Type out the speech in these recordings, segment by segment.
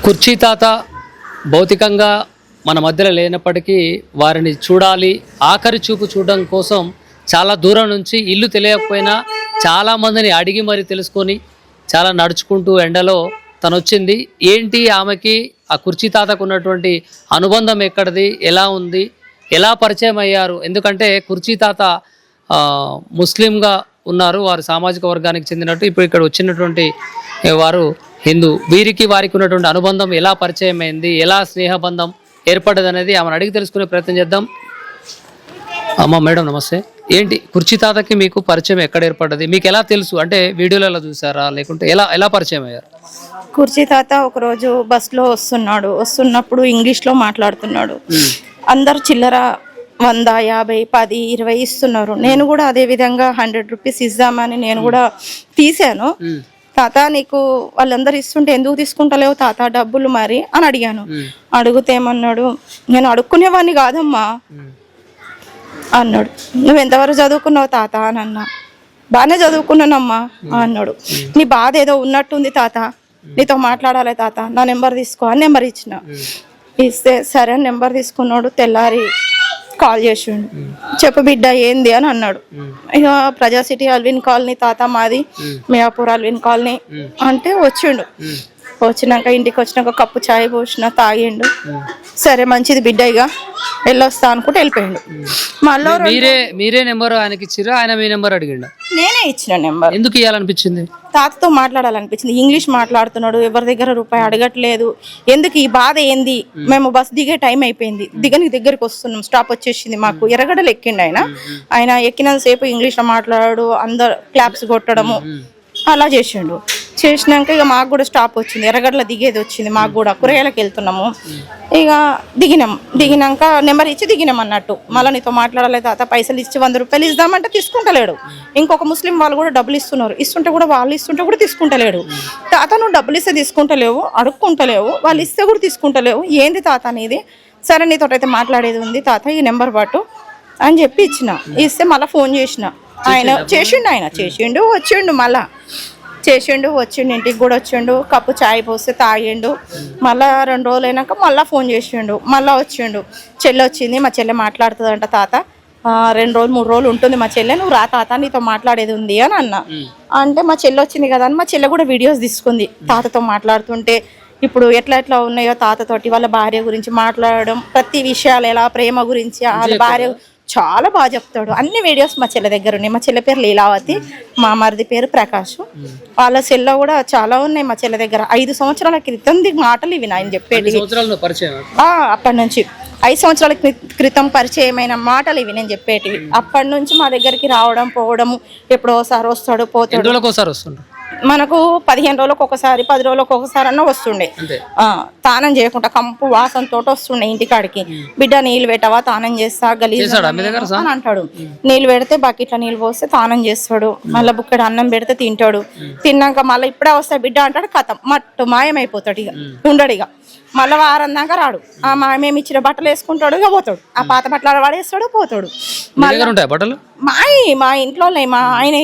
కుర్చీ తాత భౌతికంగా మన మధ్యలో లేనప్పటికీ వారిని చూడాలి, ఆఖరి చూపు చూడడం కోసం చాలా దూరం నుంచి ఇల్లు తెలియకపోయినా చాలామందిని అడిగి మరి తెలుసుకొని చాలా నడుచుకుంటూ ఎండలో తను వచ్చింది. ఏంటి ఆమెకి ఆ కుర్చీ తాతకు ఉన్నటువంటి అనుబంధం ఎక్కడిది, ఎలా ఉంది, ఎలా పరిచయం అయ్యారు? ఎందుకంటే కుర్చీ తాత ముస్లింగా ఉన్నారు, వారు సామాజిక వర్గానికి చెందినట్టు. ఇప్పుడు ఇక్కడ వచ్చినటువంటి వారు హిందూ. వీరికి వారికి ఉన్నటువంటి అనుబంధం ఎలా పరిచయం అయింది, ఎలా స్నేహబంధం ఏర్పడ్డది అనేది ఆమెను అడిగి తెలుసుకునే ప్రయత్నం చేద్దాం. అమ్మ మేడం నమస్తే. ఏంటి కుర్చీ తాతకి మీకు పరిచయం ఎక్కడ ఏర్పడ్డది, మీకు ఎలా తెలుసు? అంటే వీడియోలలో చూసారా లేకుంటే ఎలా ఎలా పరిచయం అయ్యారు? కుర్చీ తాత ఒకరోజు బస్సులో వస్తున్నప్పుడు ఇంగ్లీష్లో మాట్లాడుతున్నాడు. అందరు చిల్లర 100, 50, 10, 20 ఇస్తున్నారు. నేను కూడా అదే విధంగా 100 రూపీస్ ఇద్దామని నేను కూడా తీసాను. తాత నీకు వాళ్ళందరూ ఇస్తుంటే ఎందుకు తీసుకుంటలేవు తాత డబ్బులు మరి అని అడిగాను. అడిగితే ఏమన్నాడు, నేను అడుక్కునేవాడిని కాదమ్మా అన్నాడు. నువ్వు ఎంతవరకు చదువుకున్నావు తాత అని అన్నా. బాగానే చదువుకున్నానమ్మా అన్నాడు. నీ బాధ ఏదో ఉన్నట్టుంది తాత, నీతో మాట్లాడాలి తాత, నా నెంబర్ తీసుకో అని నెంబర్ ఇచ్చిన. ఇస్తే సరే అని నెంబర్ తీసుకున్నాడు. తెల్లారి కాల్ చేసిండు. చెప్పు బిడ్డ ఏంది అని అన్నాడు. ఇక ప్రజా సిటీ అల్విన్ కాలనీ తాత మాది, మియాపూర్ అల్విన్ కాలనీ అంటే వచ్చిండు. వచ్చినాక ఇంటికి వచ్చినాక కప్పు చాయ్ పోసిన, తాగిండు. సరే మంచిది బిడ్డ ఇక వెళ్ళొస్తా అనుకుంటే వెళ్ళిపోయిండు. మళ్ళీ మీరే నెంబర్ ఆయనకి ఇచ్చిరా, ఆయన మీ నెంబర్ అడిగిండు? నేనే ఇచ్చిన నెంబర్. ఎందుకు ఇవ్వాలనిపించింది? తాతతో మాట్లాడాలనిపించింది. ఇంగ్లీష్ మాట్లాడుతున్నాడు, ఎవరి దగ్గర రూపాయి అడగట్లేదు. ఎందుకు ఈ బాధ ఏంది? మేము బస్ దిగే టైం అయిపోయింది, దగ్గరికి వస్తున్నాం, స్టాప్ వచ్చేసింది మాకు. ఎర్రగడ్డలు ఎక్కిండు ఆయన ఎక్కినంతసేపు ఇంగ్లీష్లో మాట్లాడాడు, అందరు క్లాప్స్ కొట్టడము అలా చేసిండు. చేసినాక ఇక మాకు కూడా స్టాప్ వచ్చింది, ఎర్రగడ్డలో దిగేది వచ్చింది మాకు కూడా. కూరగాయలకు వెళ్తున్నాము. ఇక దిగినాక నెంబర్ ఇచ్చి దిగినాం అన్నట్టు. మళ్ళీ నీతో మాట్లాడాలి తాత, పైసలు ఇచ్చి 100 రూపాయలు ఇద్దామంటే తీసుకుంటలేడు. ఇంకొక ముస్లిం వాళ్ళు కూడా డబ్బులు ఇస్తున్నారు, ఇస్తుంటే కూడా వాళ్ళు ఇస్తుంటే కూడా తీసుకుంటలేడు. తాత నువ్వు డబ్బులు ఇస్తే తీసుకుంటలేవు, అడుక్కుంటలేవు, వాళ్ళు ఇస్తే కూడా తీసుకుంటలేవు, ఏంది తాత అనేది? సరే నీతో అయితే మాట్లాడేది ఉంది తాత, ఈ నెంబర్ పట్టు అని చెప్పి ఇచ్చిన. ఇస్తే మళ్ళీ ఫోన్ చేసిన. ఆయన చేసిండు వచ్చిండు. మళ్ళా వచ్చిండు, ఇంటికి కూడా వచ్చిండు. కప్పు చాయ్ పోస్తే తాగిండు. మళ్ళీ 2 రోజులు అయినాక మళ్ళీ ఫోన్ చేసిండు. మళ్ళీ వచ్చిండు. చెల్లె వచ్చింది, మా చెల్లె మాట్లాడుతుందంట తాత, 2 రోజులు 3 రోజులు ఉంటుంది మా చెల్లె, నువ్వు రా తాత నీతో మాట్లాడేది ఉంది అని అన్నా. అంటే మా చెల్లె వచ్చింది కదా అని మా చెల్లె కూడా వీడియోస్ తీసుకుంది తాతతో మాట్లాడుతుంటే. ఇప్పుడు ఎట్లా ఉన్నాయో తాతతోటి, వాళ్ళ భార్య గురించి మాట్లాడడం, ప్రతి విషయాలు ఎలా ప్రేమ గురించి, వాళ్ళ భార్య చాలా బాగా చెప్తాడు. అన్ని వీడియోస్ మా చెల్లె దగ్గర ఉన్నాయి. మా చెల్లె పేరు లీలావతి, మా మరిది పేరు ప్రకాష్. వాళ్ళ సెల్లో కూడా చాలా ఉన్నాయి మా చెల్లె దగ్గర. 5 సంవత్సరాల క్రితం మాటలు ఇవి ఆయన చెప్పేది. అప్పటి నుంచి 5 సంవత్సరాల క్రితం పరిచయమైన మాటలు ఇవి నేను చెప్పేటివి. అప్పటి నుంచి మా దగ్గరికి రావడం పోవడము, ఎప్పుడో ఒకసారి వస్తాడు పోతాడు. మనకు 15 రోజులకు ఒకసారి, 10 రోజులకు ఒకసారి అన్న వస్తుండే. తానం చేయకుండా కంపు వాసనతో వస్తుండే ఇంటికాడికి. బిడ్డ నీళ్ళు పెట్టవా, తానం చేస్తా గలీజ్ అని అంటాడు. నీళ్ళు పెడితే బకెట్ల నీళ్ళు పోస్తే తానం చేస్తాడు. మళ్ళీ బుక్కడు అన్నం పెడితే తింటాడు. తిన్నాక మళ్ళీ ఇప్పుడే వస్తాయి బిడ్డ అంటాడు. కథం మట్టు మాయమైపోతాడు. ఇక ఉండడు. ఇక మళ్ళీ వారం దాకా రాడు. మేము ఇచ్చిన బట్టలు వేసుకుంటాడు, ఇక పోతాడు. ఆ పాత బట్టలు వాడేస్తాడు, పోతాడు. మా ఇంట్లో మా ఆయన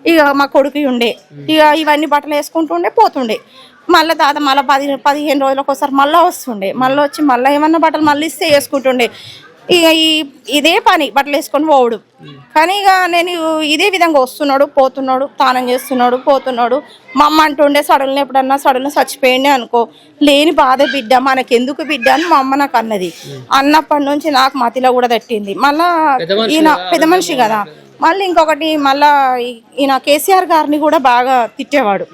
ఇక మా కొడుకు ఉండే, ఇక ఇవన్నీ బట్టలు వేసుకుంటుండే పోతుండే. మళ్ళీ తాత మళ్ళీ 15 రోజులకు ఒకసారి మళ్ళీ వస్తుండే. మళ్ళీ వచ్చి మళ్ళీ ఏమన్నా బట్టలు మళ్ళీ ఇస్తే వేసుకుంటుండే. ఇక ఇదే పని బట్టలు వేసుకొని పోవడు. కానీ ఇక నేను ఇదే విధంగా వస్తున్నాడు పోతున్నాడు, తానం చేస్తున్నాడు పోతున్నాడు. మా అమ్మ అంటుండే సడన్గా ఎప్పుడన్నా చచ్చిపోయింది అనుకో, లేని బాధ బిడ్డ, మనకెందుకు బిడ్డ అని మా అమ్మ నాకు అన్నది. అన్నప్పటి నుంచి నాకు మతిలో కూడా తట్టింది. మళ్ళా ఈయన పెద్ద మనిషి కదా. మళ్ళీ ఇంకొకటి, మళ్ళా ఈయన కేసీఆర్ గారిని కూడా బాగా తిట్టేవాడు.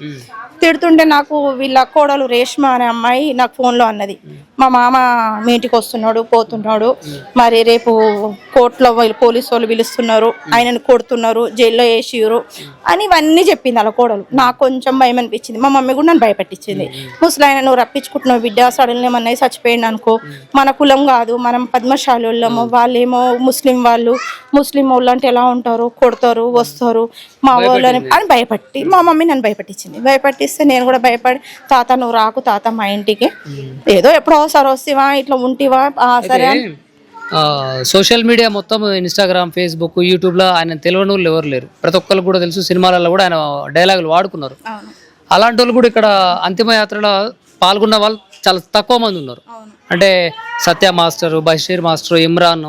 తిడుతుంటే నాకు వీళ్ళ కోడలు రేష్మ అనే అమ్మాయి నాకు ఫోన్లో అన్నది, మా మామ మీ ఇంటికి వస్తున్నాడు పోతున్నాడు, మరి రేపు కోర్టులో పోలీసు వాళ్ళు పిలుస్తున్నారు, ఆయనను కొడుతున్నారు, జైల్లో వేసిరు అని ఇవన్నీ చెప్పింది అలా కోడలు. నాకు కొంచెం భయం అనిపించింది. మా మమ్మీ కూడా నన్ను భయపెట్టించింది. ముసలాయన నువ్వు రప్పించుకుంటున్నావు బిడ్డ, సడన్గా ఏమన్నా చచ్చిపోయింది అనుకో, మన కులం కాదు, మనం పద్మశాలి వాళ్ళము, వాళ్ళేమో ముస్లిం వాళ్ళు అంటే ఎలా ఉంటారు, కొడతారు వస్తారు మా వాళ్ళని అని భయపట్టి మా మమ్మీ నన్ను భయపెట్టించింది. భయపెట్టిస్తే నేను కూడా భయపడి, తాత నువ్వు రాకు తాత మా ఇంటికి, ఏదో ఎప్పుడో ఒకసారి వస్తేవా ఇట్లా ఉంటివా సరే. సోషల్ మీడియా మొత్తం ఇన్స్టాగ్రామ్, ఫేస్బుక్, యూట్యూబ్లో ఆయన తెలియని వాళ్ళు ఎవరు లేరు. ప్రతి ఒక్కరు కూడా తెలుసు. సినిమాలలో కూడా ఆయన డైలాగులు వాడుకున్నారు. అలాంటి వాళ్ళు కూడా ఇక్కడ అంతిమయాత్రలో పాల్గొన్న వాళ్ళు చాలా తక్కువ మంది ఉన్నారు. అంటే Satya master, Basheer master, Imran,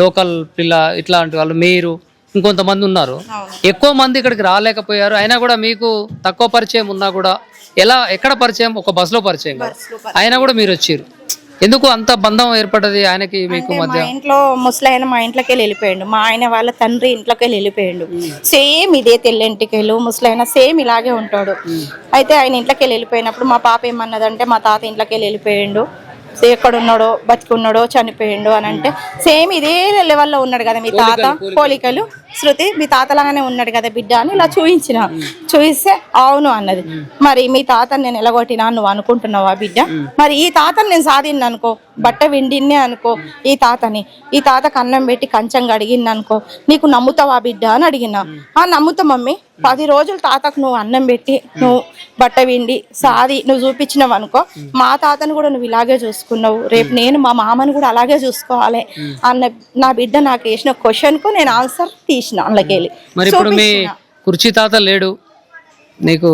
local పిల్ల, ఇట్లాంటి వాళ్ళు, మీరు ఇంకొంతమంది ఉన్నారు. ఎక్కువ మంది ఇక్కడికి రాలేకపోయారు. అయినా కూడా మీకు తక్కువ పరిచయం ఉన్నా కూడా ఎక్కడ పరిచయం? ఒక బస్సులో పరిచయం కాదు. అయినా కూడా మీరు వచ్చారు. ఎందుకు అంత బంధం ఏర్పడ్డది ఆయనకి మీకు మధ్య? మా ఇంట్లో ముసలాయన మా ఇంట్లోకి వెళ్ళిపోయాడు. మా ఆయన వాళ్ళ తండ్రి ఇంట్లోకి వెళ్ళిపోయాడు. సేమ్ ఇదే తెల్లంటికెళ్ళు ముసలాయన సేమ్ ఇలాగే ఉంటాడు. అయితే ఆయన ఇంట్లోకి వెళ్ళిపోయినప్పుడు మా పాప ఏమన్నదంటే మా తాత ఇంట్లోకి వెళ్ళిపోయాడు, ఎక్కడున్నాడో బతికున్నాడో చనిపోయిండు అని అంటే సేమ్ ఇదే లెవెల్లో ఉన్నాడు కదా మీ తాత, పోలికలు శృతి మీ తాతలాగానే ఉన్నాడు కదా బిడ్డ అని ఇలా చూపిస్తే అవును అన్నది. మరి మీ తాతని నేను ఎలగొట్టినా నువ్వు అనుకుంటున్నావా బిడ్డ? మరి ఈ తాతని నేను సాధింది అనుకో, బట్ట విండిన్నే అనుకో, ఈ తాతకు అన్నం పెట్టి కంచం కడిగింది అనుకో, నీకు నమ్ముతావా బిడ్డ అని అడిగినా. నమ్ముతా మమ్మీ, 10 రోజులు తాతకు నువ్వు అన్నం పెట్టి నువ్వు బట్ట విండి సాది నువ్వు చూపించినావు అనుకో, మా తాతను కూడా నువ్వు ఇలాగే చూసుకున్నావు, రేపు నేను మా మామను కూడా అలాగే చూసుకోవాలి అన్న నా బిడ్డ నాకు వేసిన క్వశ్చన్ కు నేను ఆన్సర్ తీసిన అందులోకెళ్ళి. మరి ఇప్పుడు మీ కుర్చీ తాత లేడు, నీకు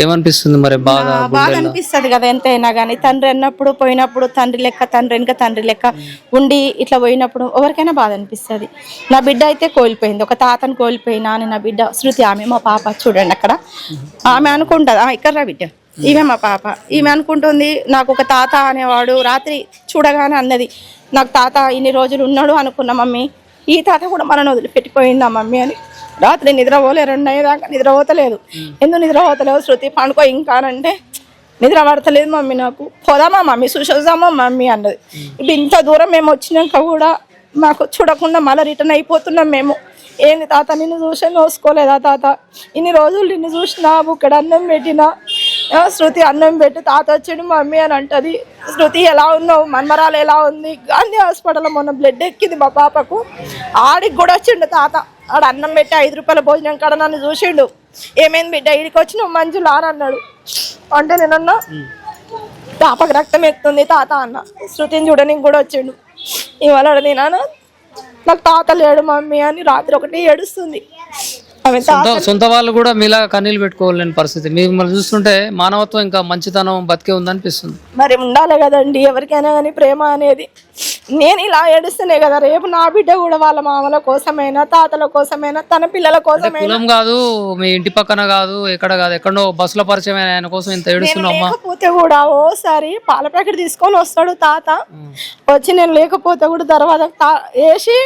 ఏమనిపిస్తుంది? మరి బాధ అనిపిస్తుంది కదా ఎంతైనా కానీ. తండ్రి అన్నప్పుడు పోయినప్పుడు తండ్రి లెక్క, తండ్రి వెనుక తండ్రి లెక్క ఉండి ఇట్లా పోయినప్పుడు ఎవరికైనా బాధ అనిపిస్తుంది. నా బిడ్డ అయితే కోల్పోయింది, ఒక తాతను కోల్పోయినా అని. నా బిడ్డ శృతి, ఆమె మా పాప చూడండి అక్కడ, ఆమె అనుకుంటుంది ఇక్కడ రా బిడ్డ, ఈమె మా పాప, ఈమె అనుకుంటుంది నాకు ఒక తాత అనేవాడు. రాత్రి చూడగానే అన్నది నాకు తాత ఇన్ని రోజులు ఉన్నాడు అనుకున్నా మమ్మీ, ఈ తాత కూడా మనను వదిలిపెట్టిపోయిందా మమ్మీ అని. రాత్రి నిద్రపోలే, 2 అయ్యేదాకా నిద్రపోతలేదు. ఎందుకు నిద్రపోతలేవు శృతి, పండుకో ఇంకా అంటే నిద్ర పడతలేదు మమ్మీ నాకు, పోదామా మమ్మీ చూసొద్దామా మమ్మీ అన్నది. ఇప్పుడు ఇంత దూరం మేము వచ్చినాక కూడా మాకు చూడకుండా మళ్ళీ రిటర్న్ అయిపోతున్నాం మేము. ఏంది తాత నిన్ను చూసే నోసుకోలేదా తాత, ఇన్ని రోజులు నిన్ను చూసినా ఇక్కడ అన్నం పెట్టినా, శృతి అన్నం పెట్టి తాత వచ్చాడు మమ్మీ అని అంటది. శృతి ఎలా ఉన్నావు, మన్మరాలు ఎలా ఉంది? గాంధీ హాస్పిటల్లో మొన్న బ్లడ్ ఎక్కింది మా పాపకు, ఆడికి కూడా వచ్చిండు తాత. ఆడ అన్నం పెట్టి 5 రూపాయల భోజనం కాడ నన్ను చూసిండు, ఏమైంది బిడ్డ ఇడికి వచ్చినావు మంజులా అని అన్నాడు. అంటే నేనన్నా పాపకు రక్తం ఎక్కుతుంది తాత అన్న. శృతిని చూడడానికి కూడా వచ్చిండు. ఇవాళ నేనా నాకు తాత లేడు మమ్మీ అని రాత్రి ఒకటి ఏడుస్తుంది. సొంత వాళ్ళు కూడా మీలా కన్నీళ్ళు పెట్టుకోలేని పరిస్థితి. మిమ్మల్ని చూస్తుంటే మానవత్వం ఇంకా మంచితనం బతికే ఉందనిపిస్తుంది. మరి ఉండాలి కదండి ఎవరికైనా కానీ ప్రేమ అనేది. నేను ఇలా ఏడుస్తూనే కదా రేపు నా బిడ్డ కూడా వాళ్ళ మామల కోసమైనా తాతల కోసమైనా తన పిల్లల కోసమైనా, కులం కాదు మీ ఇంటి పక్కన కాదు ఎక్కడ కాదు ఎక్కడో బస్సులో పరిచయం ఆయన కోసం ఇంత ఏడుస్తున్నామ్మా. లేకపోతే కూడా ఓసారి పాల ప్యాకెట్ తీసుకొని వస్తాడు తాత, వచ్చి నేను లేకపోతే కూడా తర్వాత వేసి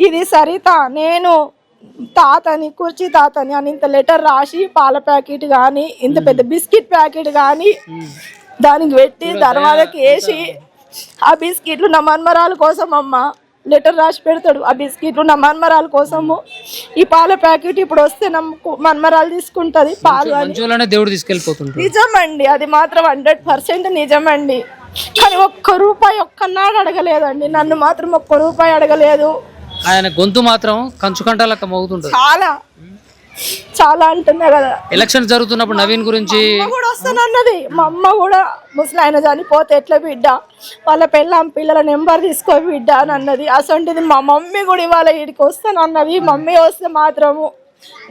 ఇది సరిత నేను తాతని కుర్చీ తాతని అని ఇంత లెటర్ రాసి పాల ప్యాకెట్ కానీ ఇంత పెద్ద బిస్కెట్ ప్యాకెట్ కానీ దానికి పెట్టి దర్వాజకి వేసి ఆ బిస్కెట్లు నా మన్మరాల కోసం అమ్మ లెటర్ రాసి పెడతాడు. ఆ బిస్కెట్లు నా మన్మరాల కోసము, ఈ పాల ప్యాకెట్ ఇప్పుడు వస్తే నా మన్మరాలు తీసుకుంటది పాలు అని దేవుడు తీసుకెళ్ళిపోతుంటాడు. నిజమండి, అది మాత్రం 100% నిజమండి. కానీ ఒక్క రూపాయి ఒక్కనాడు అడగలేదండి, నన్ను మాత్రం ఒక్క రూపాయి అడగలేదు. ఆయన గొంతు మాత్రం కంచుకంటాలక మోగుతుంటది. చాలా అంటున్నా కదా. ఎలక్షన్ జరుగుతున్నప్పుడు నవీన్ గురించి కూడా వస్తానన్నది. మా అమ్మ కూడా ముసలాయన చనిపోతే ఎట్లా బిడ్డ, వాళ్ళ పిల్లల నెంబర్ తీసుకో బిడ్డ అని అన్నది. అసంటిది మా మమ్మీ కూడా ఇవాళ వీడికి వస్తానన్నది. మమ్మీ వస్తే మాత్రము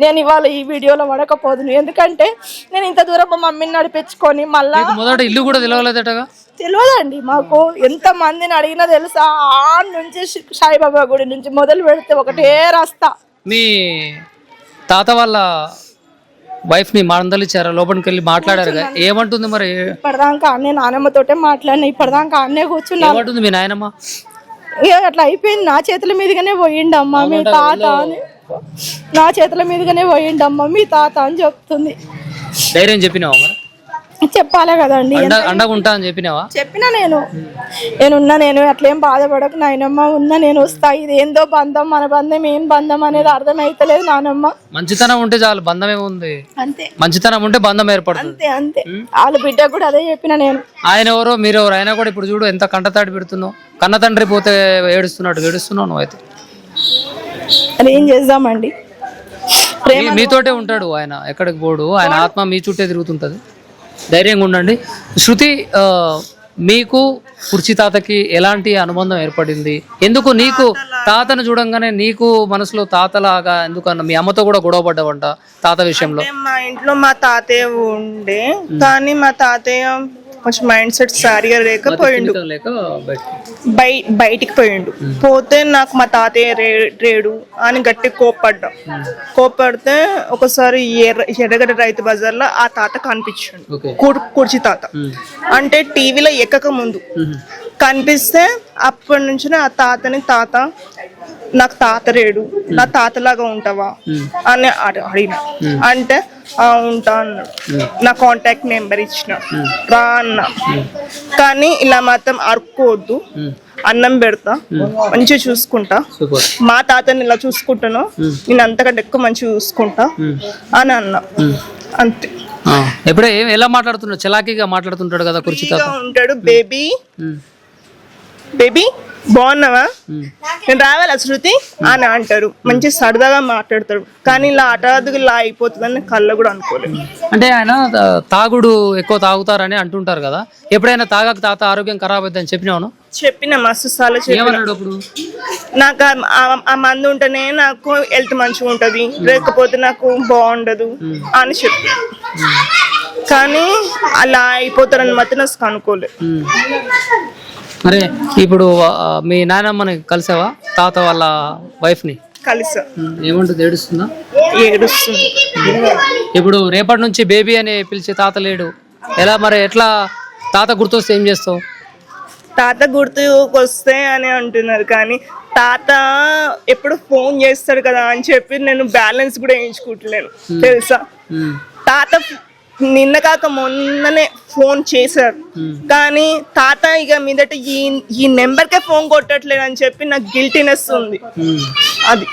నేను ఇవాళ ఈ వీడియోలో పడకపోదును, ఎందుకంటే నేను ఇంత దూరం మా మమ్మీని నడిపించుకొని మళ్ళా మొదట ఇల్లు కూడా తెలియలేదటగా. తెలియదండి మాకు, ఎంత మందిని అడిగినా తెలుసా. ఆ నుంచి సాయిబాబా గుడి నుంచి మొదలు పెడితే ఒకటే రాస్తా. మీ తాత వాళ్ళ వైఫ్ ని మందలిచ్చారా? లోపలికి వెళ్ళి మాట్లాడారు, ఏమంటుంది మరి? ఇప్పటిదాకా అన్నే నానమ్మతోటే మాట్లాడినా, ఇప్పటిదాకా అన్నే కూర్చున్నా. ఏమంటుంది మీ నాయనమ్మ? ఇక అట్లా అయిపోయింది, నా చేతుల మీదుగానే పోయిండమ్మా మీ తాత అని, నా చేతుల మీదుగానే పోయిండమ్మా మీ తాత అని చెప్తుంది. ధైర్యం చెప్పినావా మరి? చెప్పాలే కదండి, అండగా ఉంటా అని చెప్పినావా? చెప్పినా నేను అట్లేం బాధపడకు నాయనమ్మ, ఉన్నా నేను వస్తా. ఇది ఏందో బంధం, మన బంధం ఏం బంధం అనేది అర్థమైతలేదు నానమ్మ. మంచితనం ఉంటే చాలు, బంధం ఏముంది, అంతే. మంచితనం ఉంటే బంధం ఏర్పడుతుంది, అంతే. వాళ్ళ బిడ్డ కూడా అదే చెప్పిన నేను. ఆయన ఎవరో మీరెవరు, ఆయన కూడా ఇప్పుడు చూడు ఎంత కంటతాడి పెడుతున్నావు. కన్న తండ్రి పోతే ఏడుస్తున్నావు నువ్వైతే. అది ఏం చేద్దామండి, మీతోటే ఉంటాడు ఆయన, ఎక్కడికి పోడు. ఆయన ఆత్మ మీ చుట్టే తిరుగుతుంటది. ధైర్యంగా ఉండండి. శృతి, మీకు కుర్చీ తాతకి ఎలాంటి అనుబంధం ఏర్పడింది? ఎందుకు నీకు తాతను చూడంగానే నీకు మనసులో తాతలాగా ఎందుకన్నా? మీ అమ్మతో కూడా గొడవ పడ్డావంట తాత విషయంలో? మా ఇంట్లో మా తాతయ్య ఉండే, కానీ మా తాతయ్య కొంచెం మైండ్ సెట్ సరిగా లేకపోయిండు, లేక బయటికి పోయిండు. పోతే నాకు మా తాతయ్య రేడు అని గట్టి కోప్పడితే ఒకసారి ఎర్రగడ్డ రైతు బజార్లో ఆ తాత కనిపించాడు, కుర్చీ తాత. అంటే టీవీలో ఎక్కక ముందు కనిపిస్తే అప్పటి నుంచి ఆ తాతని నాకు తాత రేడు, నా తాతలాగా ఉంటావా అని అడిగిన. అంటే ఉంటా అన్నాడు. నా కాంటాక్ట్ నెంబర్ ఇచ్చిన, రా అన్న. కానీ ఇలా మాత్రం అరుక్కోవద్దు, అన్నం పెడతా, మంచిగా చూసుకుంటా, మా తాతని ఇలా చూసుకుంటాను, నేను అంతకంటే ఎక్కువ మంచిగా చూసుకుంటా అని అన్నా. అంతే. ఎప్పుడే ఎలా మాట్లాడుతున్నాడు? చలాకీగా మాట్లాడుతుంటాడు కదా కుర్చీ తాత. ఉంటాడు. బేబీ బాగున్నావా, నేను రావాలా శృతి అని అంటారు. మంచి సరదాగా మాట్లాడతాడు. కానీ ఇలా హఠాత్తుగా ఇలా అయిపోతుందని కళ్ళ కూడా అనుకోలేదు. అంటే ఆయన తాగుడు ఎక్కువ తాగుతారని అంటుంటారు కదా, ఎప్పుడైనా తాగక తాత ఆరోగ్యం ఖరాబ్ అవుతుందని చెప్పినాను? చెప్పిన మస్తు సార్లు చెప్పిన. నాకు ఆ మందు ఉంటేనే నాకు హెల్త్ మంచిగా ఉంటది, లేకపోతే నాకు బాగుండదు అని చెప్పి. కానీ అలా అయిపోతారని మాత్రం నాకు అనుకోలేదు. అరే ఇప్పుడు మీ నాయనమ్మని కలిసావా తాత వాళ్ళ వైఫ్ ని? కలిసా. ఏమంటుంది? ఏడుస్తుందా? ఏడుస్తుంది. ఇప్పుడు రేపటి నుంచి బేబీ అని పిలిచే తాత లేడు, ఎలా మరి? ఎట్లా తాత గుర్తొస్తే ఏం చేస్తావు? తాత గుర్తుకొస్తే అని అంటున్నారు, కానీ తాత ఎప్పుడు ఫోన్ చేస్తాడు కదా అని చెప్పి నేను బ్యాలెన్స్ కూడా వేయించుకుంటలేను తెలుసా. తాత నిన్న కాక మొన్ననే ఫోన్ చేశారు, కానీ తాత ఇక మీదట ఈ నెంబర్కే ఫోన్ కొట్టట్లేదు అని చెప్పి నాకు గిల్టీనెస్ ఉంది. అది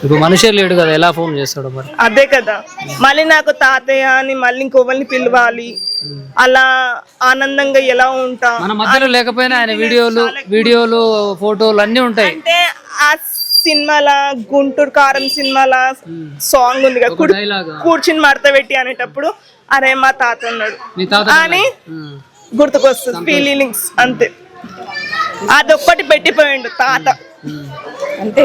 ఇప్పుడు మనిషి లేడు కదా, ఎలా ఫోన్ చేస్తాడు మరి? అదే కదా, మళ్ళీ నాకు తాతయ్య అని మళ్ళీ ఇంకొకరిని పిలవాలి, అలా ఆనందంగా ఎలా ఉంటా? మన మధ్యలో లేకపోయినా ఆయన వీడియోలు ఫోటోలు అన్ని ఉంటాయి. అంటే ఆ సినిమాల గుంటూరు కారం సినిమాల సాంగ్ ఉంది కదా, కూర్చుని మడత పెట్టి అనేటప్పుడు అరే మా తాత ఉన్నాడు అని గుర్తుకొస్తుంది, ఫీలింగ్స్. అంతే, అదొక్కటి పెట్టిపోయిండు తాత.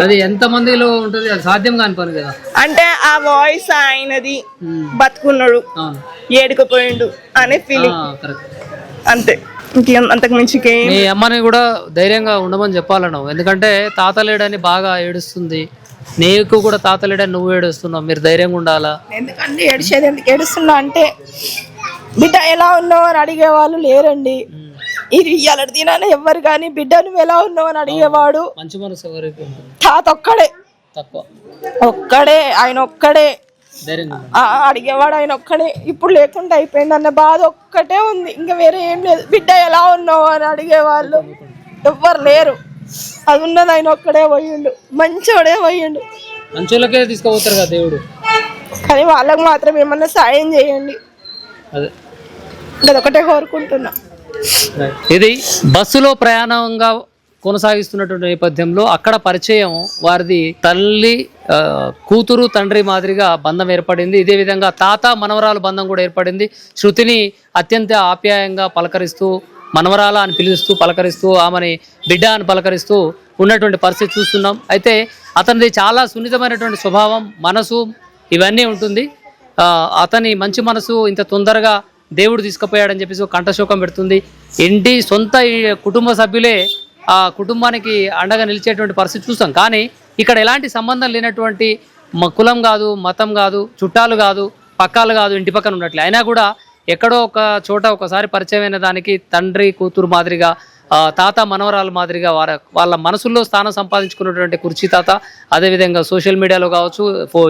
అది ఎంత మందిలో ఉంటది, అది సాధ్యం కాని పని కదా. అంటే ఆ వాయిస్ ఆయనది, బతుకున్నాడు, ఏడుకుపోయిండు అనే ఫీలింగ్. అంతే, అంతకు మించి. మీ అమ్మని కూడా ధైర్యంగా ఉండమని చెప్పాలను, ఎందుకంటే తాత లేడని బాగా ఏడుస్తుంది. నీకు కూడా తాత లేడని నువ్వు ఏడుస్తున్నావు, మీరు ధైర్యంగా ఉండాలా. ఎందుకంటే ఏడిచేది ఎందుకు ఏడుస్తున్నా అంటే, బిడ్డ ఎలా ఉన్నావు అని అడిగే వాళ్ళు లేరండి. ఇది ఇవాళ దినాన ఎవ్వరు కానీ బిడ్డ నువ్వు ఎలా ఉన్నావు అని అడిగేవాడు మంచి మనసు ఎవరికి తాత ఒక్కడే, ఒక్కడే, ఆయన ఒక్కడే అడిగేవాడు, ఆయన ఒక్కడే. ఇప్పుడు లేకుండా అయిపోయింది అన్న బాధ ఒక్కటే ఉంది, ఇంకా వేరే ఏం లేదు. బిడ్డ ఎలా ఉన్నావు అని అడిగేవాళ్ళు ఎవ్వరు లేరు. అది ఉన్నది ఆయన ఒక్కడే పోయిండు, మంచోడే పోయిండు. మంచోళ్ళకే తీసుకుపోతారు కదా దేవుడు, కానీ వాళ్ళకి మాత్రం ఏమన్నా సాయం చేయండి, అదొకటే కోరుకుంటున్నా. ఇది బస్సులో ప్రయాణంగా కొనసాగిస్తున్నటువంటి నేపథ్యంలో అక్కడ పరిచయం వారిది తల్లి కూతురు తండ్రి మాదిరిగా బంధం ఏర్పడింది. ఇదే విధంగా తాత మనవరాలు బంధం కూడా ఏర్పడింది. శృతిని అత్యంత ఆప్యాయంగా పలకరిస్తూ, మనవరాల అని పిలుస్తూ పలకరిస్తూ, ఆమెని బిడ్డ అని పలకరిస్తూ ఉన్నటువంటి పరిస్థితి చూస్తున్నాం. అయితే అతనిది చాలా సున్నితమైనటువంటి స్వభావం, మనసు ఇవన్నీ ఉంటుంది. అతని మంచి మనసు ఇంత తొందరగా దేవుడు తీసుకుపోయాడని చెప్పేసి కంఠశోకం పెడుతుంది. ఇంటి సొంత కుటుంబ సభ్యులే ఆ కుటుంబానికి అండగా నిలిచేటువంటి పరిస్థితి చూస్తాం. కానీ ఇక్కడ ఎలాంటి సంబంధం లేనటువంటి కులం కాదు, మతం కాదు, చుట్టాలు కాదు, పక్కాలు కాదు, ఇంటి పక్కన ఉన్నట్లే అయినా కూడా ఎక్కడో ఒక చోట ఒకసారి పరిచయమైన దానికి తండ్రి కూతురు మాదిరిగా, తాత మనవరాలు మాదిరిగా వాళ్ళ మనసుల్లో స్థానం సంపాదించుకున్నటువంటి కుర్చీ తాత. అదేవిధంగా సోషల్ మీడియాలో కావచ్చు,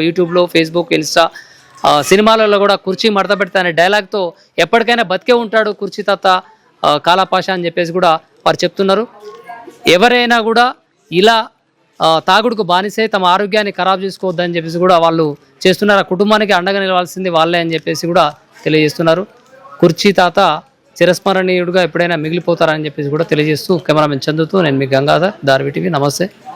యూట్యూబ్లో, ఫేస్బుక్, ఇన్స్టా, సినిమాలలో కూడా కుర్చీ మడత పెడతా అనే డైలాగ్తో ఎప్పటికైనా బతికే ఉంటాడు కుర్చీ తాత, కాలాపాష అని చెప్పేసి కూడా వారు చెప్తున్నారు. ఎవరైనా కూడా ఇలా తాగుడుకు బానిసే తమ ఆరోగ్యాన్ని ఖరాబ్ చేసుకోవద్దని చెప్పేసి కూడా వాళ్ళు చేస్తున్నారు. ఆ కుటుంబానికి అండగా నిలవాల్సింది వాళ్ళే అని చెప్పేసి కూడా తెలియజేస్తున్నారు. కుర్చీ తాత చిరస్మరణీయుడుగా ఎప్పుడైనా మిగిలిపోతారని చెప్పేసి కూడా తెలియజేస్తూ కెమెరామెన్ చందుతూ నేను మీ గంగాధర్, దార్వి టీవీ. నమస్తే.